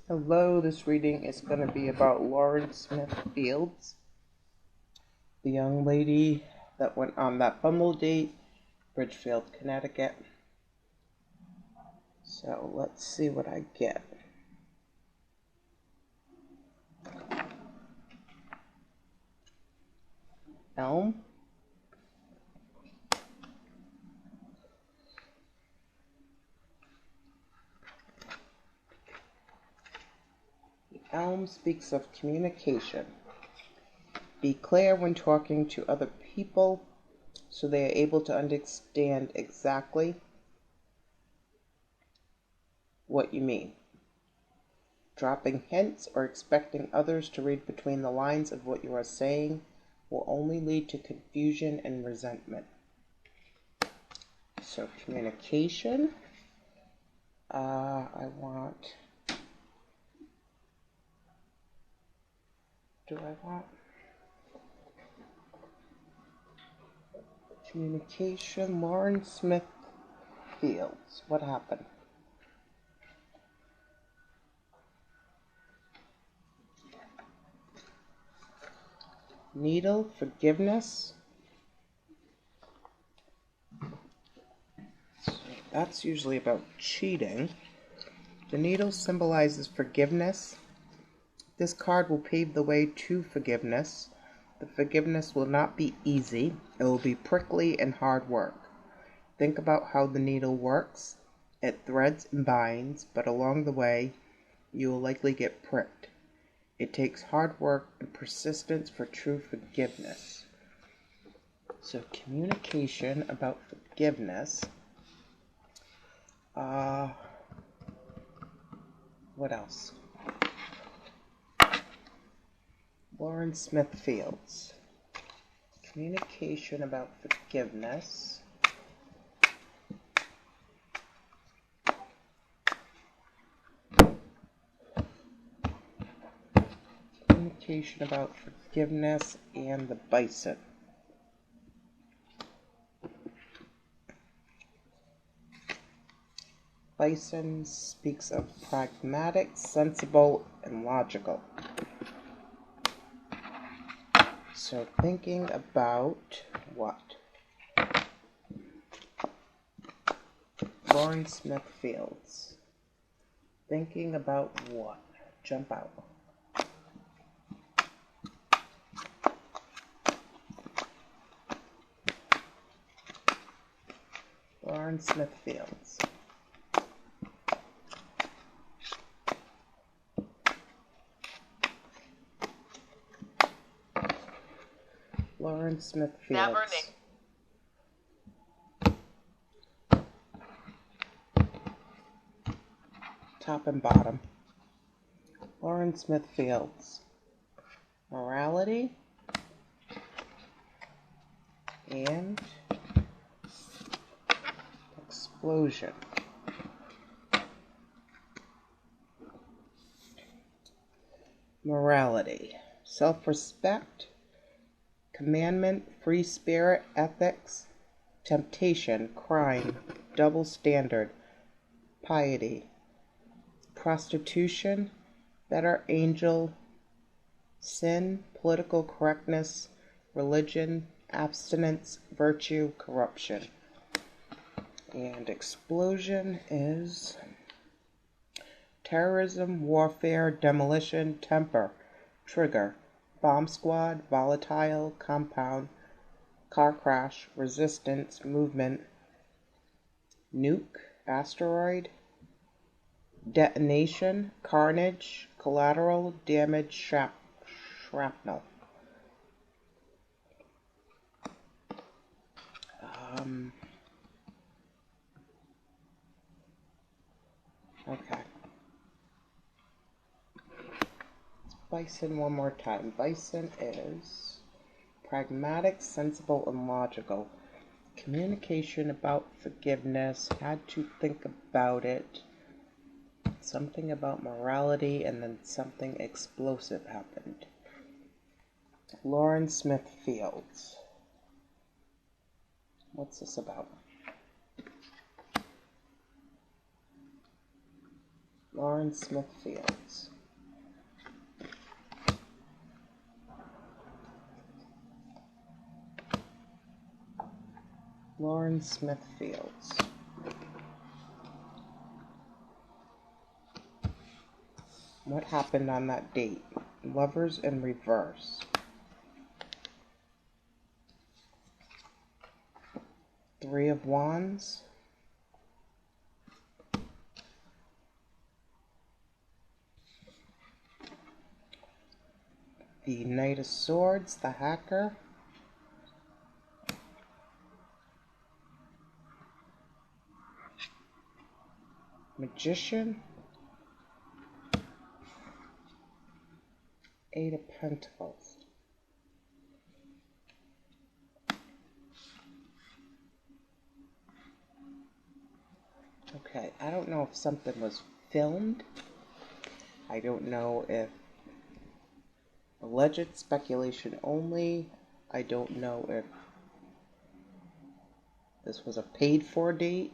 Hello, this reading is going to be about Lauren Smith Fields, the young lady that went on that Bumble date, Bridgefield, Connecticut. So let's see what I get. Elm. Elm speaks of communication. Be clear when talking to other people so they are able to understand exactly what you mean. Dropping hints or expecting others to read between the lines of what you are saying will only lead to confusion and resentment. So communication. Do I want communication? Lauren Smith Fields. What happened? Needle, forgiveness. So that's usually about cheating. The needle symbolizes forgiveness. This card will pave the way to forgiveness. The forgiveness will not be easy. It will be prickly and hard work. Think about how the needle works. It threads and binds, but along the way, you will likely get pricked. It takes hard work and persistence for true forgiveness. So communication about forgiveness. What else? Lauren Smith Fields. Communication about forgiveness. Communication about forgiveness and the bison. Bison speaks of pragmatic, sensible, and logical. So thinking about what? Lauren Smith Fields. Thinking about what? Jump out. Lauren Smith Fields. Lauren Smith Fields. Top and bottom. Lauren Smith Fields. Morality and explosion. Morality. Self-respect. Commandment, free spirit, ethics, temptation, crime, double standard, piety, prostitution, better angel, sin, political correctness, religion, abstinence, virtue, corruption. And explosion is terrorism, warfare, demolition, temper, trigger, bomb squad, volatile, compound, car crash, resistance, movement, nuke, asteroid, detonation, carnage, collateral, damage, shrapnel. Okay. Bison one more time. Bison is pragmatic, sensible, and logical. Communication about forgiveness. Had to think about it. Something about morality, and then something explosive happened. Lauren Smith Fields. What's this about? Lauren Smith Fields. Lauren Smith Fields. What happened on that date? Lovers in reverse. Three of Wands. The Knight of Swords, the hacker. Magician. Eight of Pentacles. Okay, I don't know if something was filmed. I don't know if alleged speculation only. I don't know if this was a paid for date.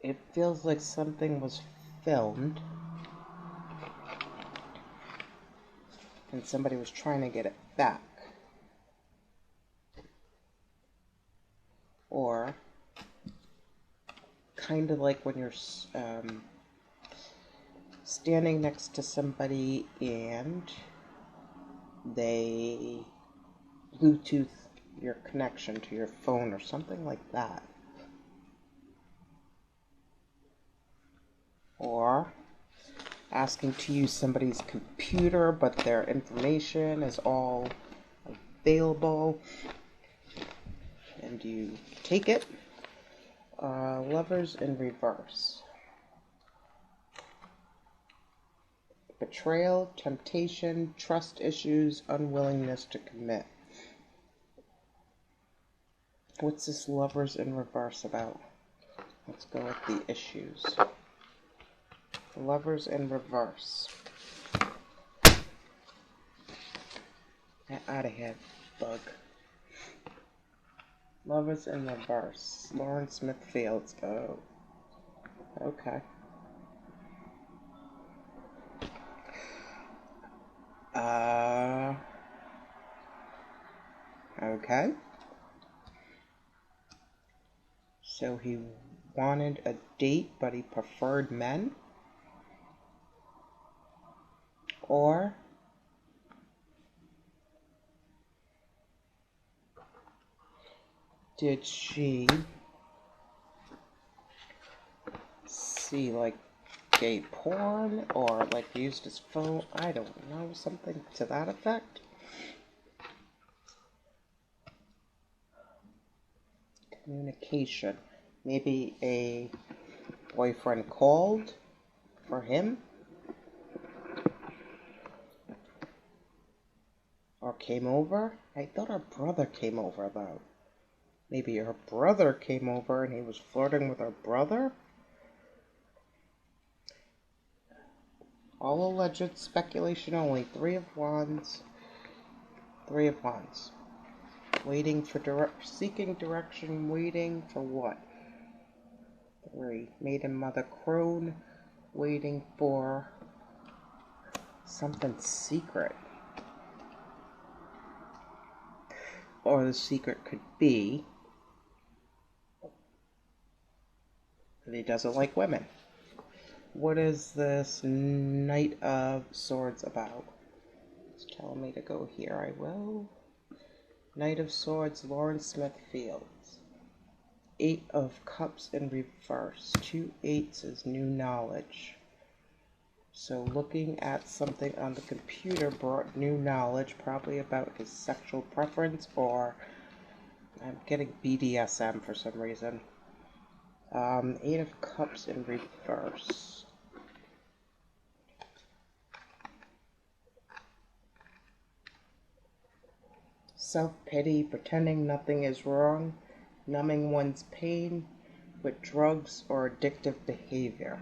It feels like something was filmed and somebody was trying to get it back. Or kind of like when you're standing next to somebody and they Bluetooth your connection to your phone or something like that. Or asking to use somebody's computer, but their information is all available and you take it. Lovers in reverse. Betrayal, temptation, trust issues, unwillingness to commit. What's this lovers in reverse about? Let's go with the issues. Lovers in reverse. Get out of here, bug. Lovers in reverse. Lauren Smith Fields. Oh. Okay. Okay. So he wanted a date, but he preferred men? Or did she see like gay porn or like used his phone? I don't know, something to that effect. Communication. Maybe a boyfriend called for him or came over. I thought her brother came over though. Maybe her brother came over and he was flirting with her brother. All alleged speculation only. Three of Wands. Three of Wands. Waiting for seeking direction. Waiting for what? Three. Maiden Mother Crone. Waiting for something secret. Or the secret could be that he doesn't like women. What is this Knight of Swords about? It's telling me to go here. I will. Knight of Swords, Lauren Smith Fields. Eight of Cups in reverse. 2 8s is new knowledge. So looking at something on the computer brought new knowledge, probably about his sexual preference, or I'm getting BDSM for some reason. 8 of Cups in reverse. Self-pity, pretending nothing is wrong, numbing one's pain with drugs or addictive behavior.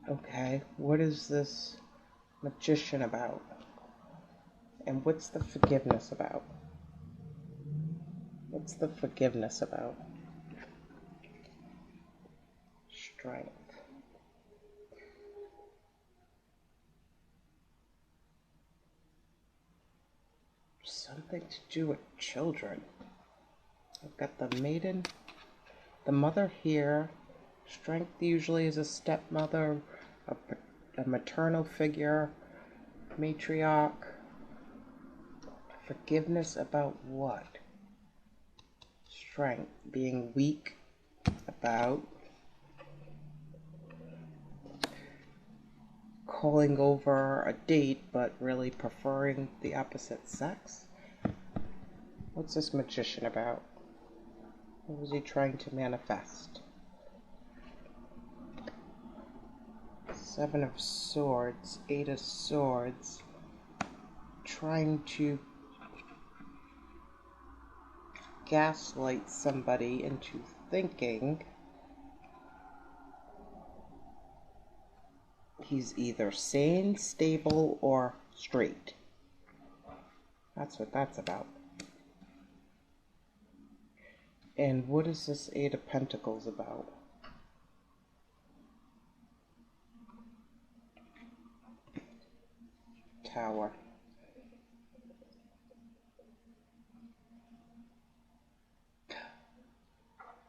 Okay, what is this magician about? And what's the forgiveness about? What's the forgiveness about? Strength. Something to do with children. I've got the maiden, the mother here. Strength usually is a stepmother, a maternal figure, matriarch. Forgiveness about what? Strength. Being weak about. Calling over a date but really preferring the opposite sex. What's this magician about? What was he trying to manifest? Seven of Swords, Eight of Swords. Trying to gaslight somebody into thinking he's either sane, stable, or straight. That's what that's about. And what is this Eight of Pentacles about? Tower.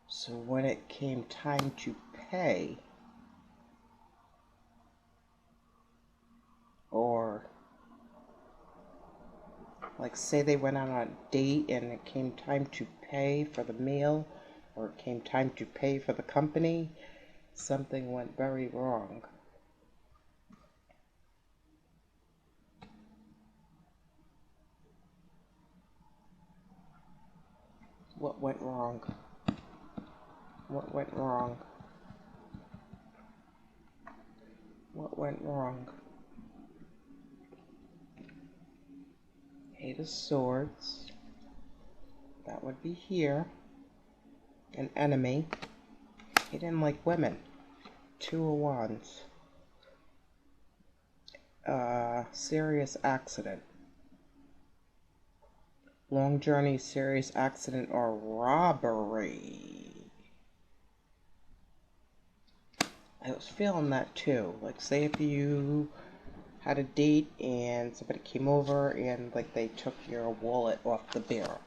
So when it came time to pay, or like say they went on a date and it came time to pay for the meal, or it came time to pay for the company, something went very wrong. What went wrong? What went wrong? What went wrong? Eight of Swords. That would be here. An enemy. He didn't like women. Two of Wands. Serious accident. Long journey, serious accident, or robbery. I was feeling that too. Like, say if you had a date and somebody came over and like they took your wallet off the barrel,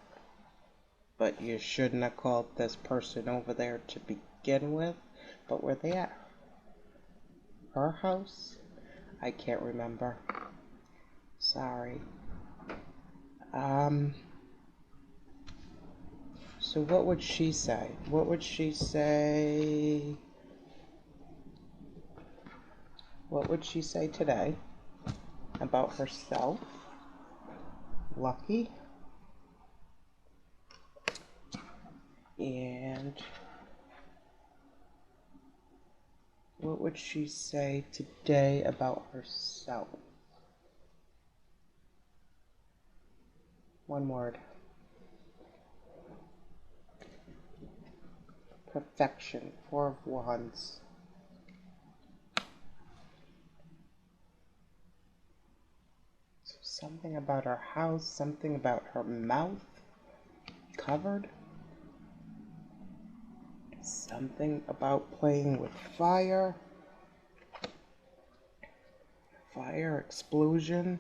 but you shouldn't have called this person over there to begin with. But were they at her house? I can't remember. Sorry. So what would she say? What would she say? What would she say today about herself? Lucky. And what would she say today about herself? One word. Perfection. Four of Wands. So something about her house, something about her mouth covered. Something about playing with fire. Fire, explosion.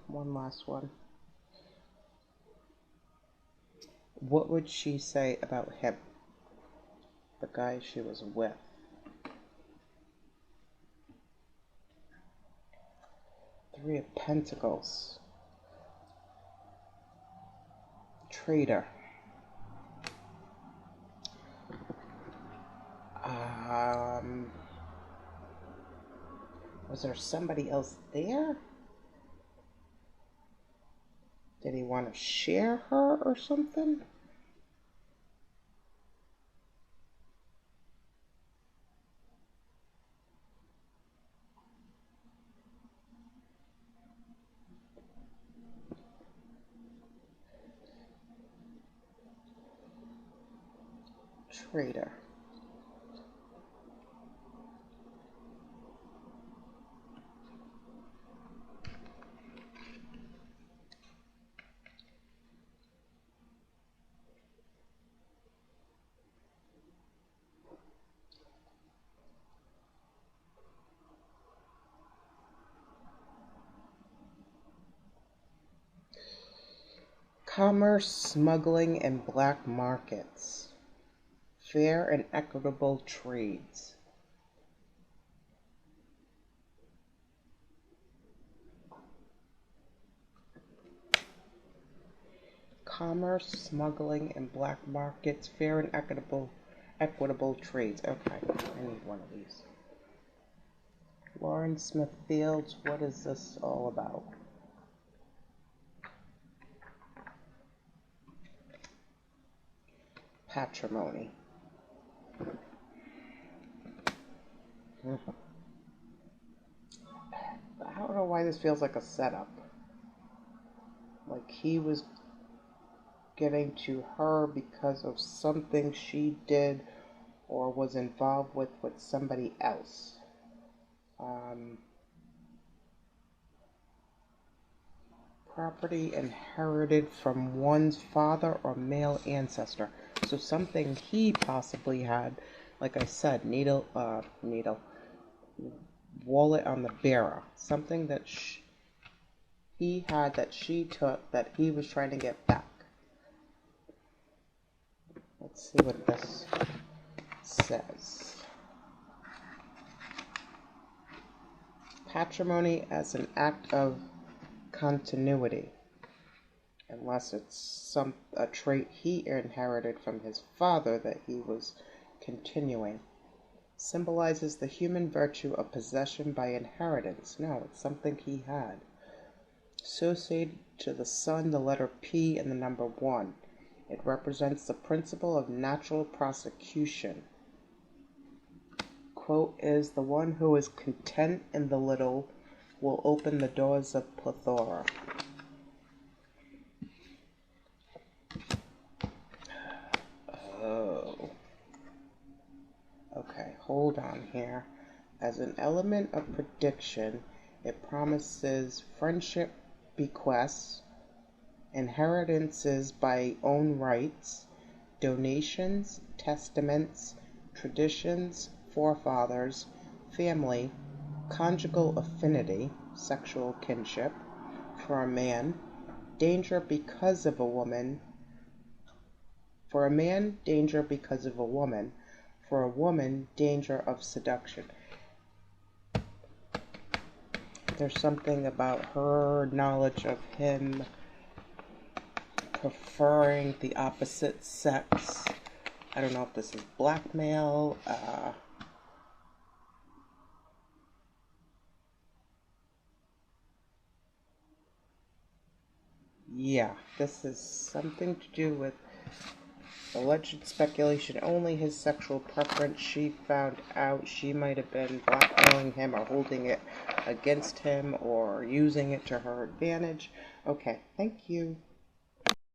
One last one. What would she say about him? The guy she was with. Three of Pentacles. Traitor. Was there somebody else there? Did he want to share her or something? Traitor. Commerce, smuggling, and black markets. Fair and equitable trades. Commerce, smuggling, and black markets. Fair and equitable trades. Okay, I need one of these. Lauren Smith Fields, what is this all about? Patrimony. I don't know why this feels like a setup. Like he was getting to her because of something she did or was involved with somebody else. Property inherited from one's father or male ancestor. So something he possibly had, like I said, wallet on the bearer. Something that he had that she took that he was trying to get back. Let's see what this says. Patrimony as an act of continuity, unless it's a trait he inherited from his father that he was continuing. Symbolizes the human virtue of possession by inheritance. No, it's something he had. Associated to the sun, the letter P and the number 1. It represents the principle of natural prosecution. Quote is, the one who is content in the little will open the doors of plethora. Oh. Okay, hold on here. As an element of prediction, it promises friendship bequests, inheritances by own rights, donations, testaments, traditions, forefathers, family, conjugal affinity, sexual kinship, for a man, danger because of a woman, for a man, danger because of a woman, for a woman, danger of seduction. There's something about her knowledge of him preferring the opposite sex. I don't know if this is blackmail. Yeah, this is something to do with alleged speculation, only his sexual preference. She found out she might have been blackmailing him or holding it against him or using it to her advantage. Okay, thank you.